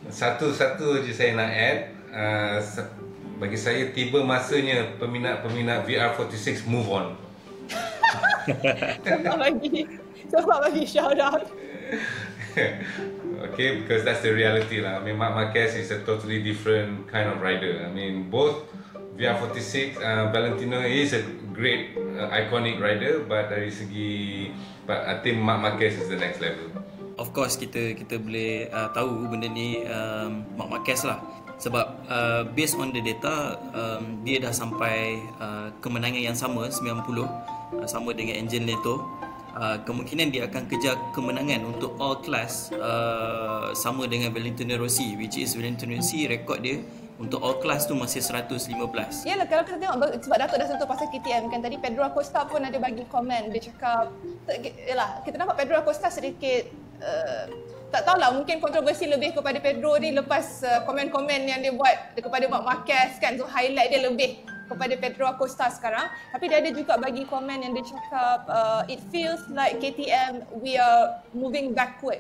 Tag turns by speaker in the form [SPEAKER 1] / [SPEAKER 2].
[SPEAKER 1] Satu je saya nak add, bagi saya tiba masanya peminat VR46 move on.
[SPEAKER 2] Sebab bagi shout out.
[SPEAKER 1] Okay, because that's the reality lah. I mean, Marc Marquez is a totally different kind of rider. I mean, both VR46, Valentino is a great, iconic rider, but dari segi, but I think Marc Marquez is the next level.
[SPEAKER 3] Of course kita boleh tahu benda ni Marc Marquez lah, sebab based on the data dia dah sampai kemenangan yang sama 90, sama dengan Angel Neto. Kemungkinan dia akan kejar kemenangan untuk all class sama dengan Valentino Rossi, which is Valentino Rossi rekod dia untuk all class tu masih 115.
[SPEAKER 2] Yalah, kalau kita tengok, sebab Datuk dah sentuh pasal KTM kan, tadi Pedro Acosta pun ada bagi komen. Dia cakap, yalah, kita nampak Pedro Acosta sedikit tak tahulah, mungkin kontroversi lebih kepada Pedro ni lepas komen-komen yang dia buat kepada Marc Marquez kan. So highlight dia lebih kepada Pedro Acosta sekarang. Tapi dia ada juga bagi komen yang dia cakap it feels like KTM we are moving backward.